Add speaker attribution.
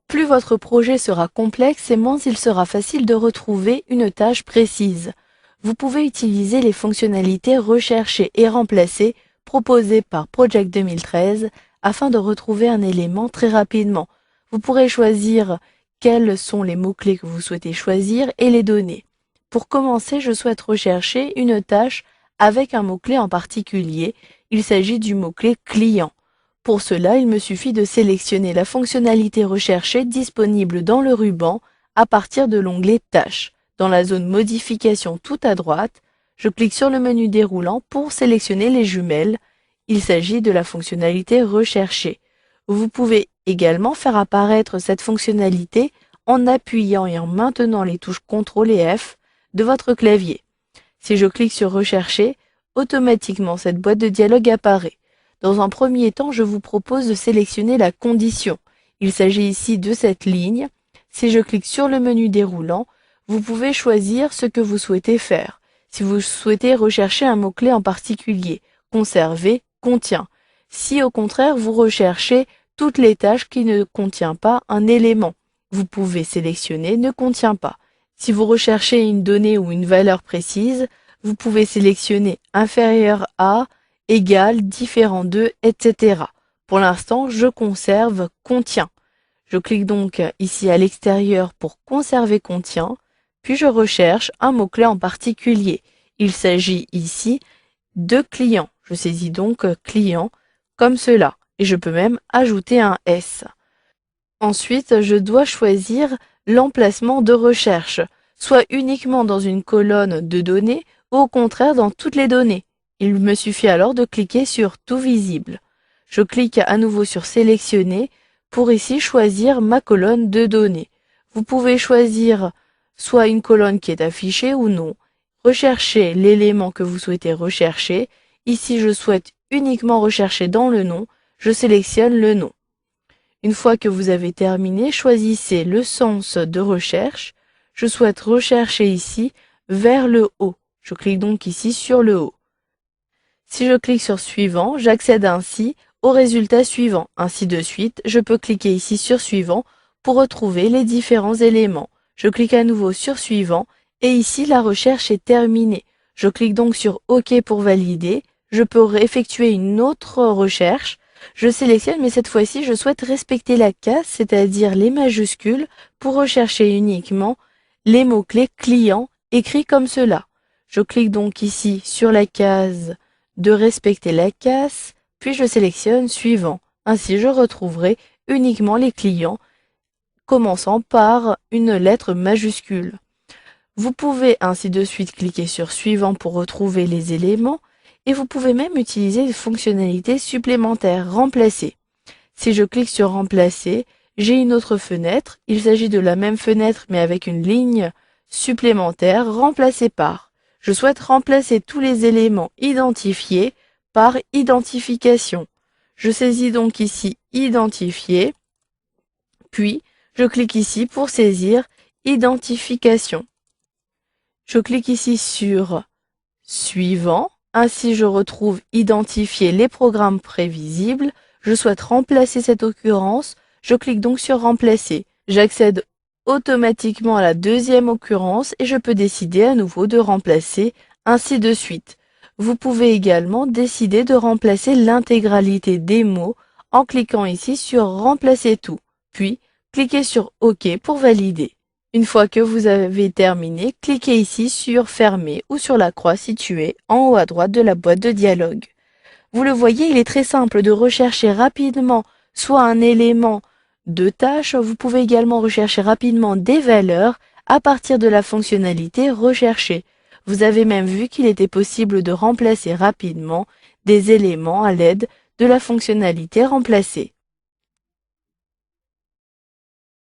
Speaker 1: Plus votre projet sera complexe et moins il sera facile de retrouver une tâche précise. Vous pouvez utiliser les fonctionnalités rechercher et remplacer proposées par Project 2013 afin de retrouver un élément très rapidement. Vous pourrez choisir quels sont les mots-clés que vous souhaitez choisir et les donner. Pour commencer, je souhaite rechercher une tâche avec un mot-clé en particulier. Il s'agit du mot-clé client. Pour cela, il me suffit de sélectionner la fonctionnalité recherchée disponible dans le ruban à partir de l'onglet Tâches. Dans la zone Modification tout à droite, je clique sur le menu déroulant pour sélectionner les jumelles. Il s'agit de la fonctionnalité recherchée. Vous pouvez également faire apparaître cette fonctionnalité en appuyant et en maintenant les touches CTRL et F de votre clavier. Si je clique sur Rechercher, automatiquement cette boîte de dialogue apparaît. Dans un premier temps, je vous propose de sélectionner la condition. Il s'agit ici de cette ligne. Si je clique sur le menu déroulant, vous pouvez choisir ce que vous souhaitez faire. Si vous souhaitez rechercher un mot-clé en particulier, conserver, contient. Si au contraire vous recherchez toutes les tâches qui ne contiennent pas un élément, vous pouvez sélectionner ne contient pas. Si vous recherchez une donnée ou une valeur précise, vous pouvez sélectionner inférieur à, égal, différent de, etc. Pour l'instant, je conserve contient. Je clique donc ici à l'extérieur pour conserver contient, puis je recherche un mot-clé en particulier. Il s'agit ici de client. Je saisis donc client comme cela et je peux même ajouter un S. Ensuite, je dois choisir l'emplacement de recherche, soit uniquement dans une colonne de données ou au contraire dans toutes les données. Il me suffit alors de cliquer sur Tout visible. Je clique à nouveau sur Sélectionner pour ici choisir ma colonne de données. Vous pouvez choisir soit une colonne qui est affichée ou non. Recherchez l'élément que vous souhaitez rechercher. Ici, je souhaite uniquement rechercher dans le nom. Je sélectionne le nom. Une fois que vous avez terminé, choisissez le sens de recherche. Je souhaite rechercher ici vers le haut. Je clique donc ici sur le haut. Si je clique sur Suivant, j'accède ainsi au résultat suivant. Ainsi de suite, je peux cliquer ici sur Suivant pour retrouver les différents éléments. Je clique à nouveau sur Suivant et ici la recherche est terminée. Je clique donc sur OK pour valider. Je peux effectuer une autre recherche. Je sélectionne, mais cette fois-ci, je souhaite respecter la case, c'est-à-dire les majuscules, pour rechercher uniquement les mots-clés client écrits comme cela. Je clique donc ici sur la case de respecter la case, puis je sélectionne Suivant. Ainsi, je retrouverai uniquement les clients commençant par une lettre majuscule. Vous pouvez ainsi de suite cliquer sur Suivant pour retrouver les éléments et vous pouvez même utiliser des fonctionnalités supplémentaires, Remplacer. Si je clique sur Remplacer, j'ai une autre fenêtre. Il s'agit de la même fenêtre mais avec une ligne supplémentaire, Remplacer par. Je souhaite remplacer tous les éléments identifiés par identification. Je saisis donc ici Identifier, puis je clique ici pour saisir Identification. Je clique ici sur Suivant. Ainsi, je retrouve Identifier les programmes prévisibles. Je souhaite remplacer cette occurrence. Je clique donc sur Remplacer. J'accède automatiquement à la deuxième occurrence et je peux décider à nouveau de remplacer, ainsi de suite. Vous pouvez également décider de remplacer l'intégralité des mots en cliquant ici sur Remplacer tout, puis cliquez sur OK pour valider. Une fois que vous avez terminé, cliquez ici sur Fermer ou sur la croix située en haut à droite de la boîte de dialogue. Vous le voyez, il est très simple de rechercher rapidement soit un élément de tâche, vous pouvez également rechercher rapidement des valeurs à partir de la fonctionnalité Rechercher. Vous avez même vu qu'il était possible de remplacer rapidement des éléments à l'aide de la fonctionnalité Remplacer.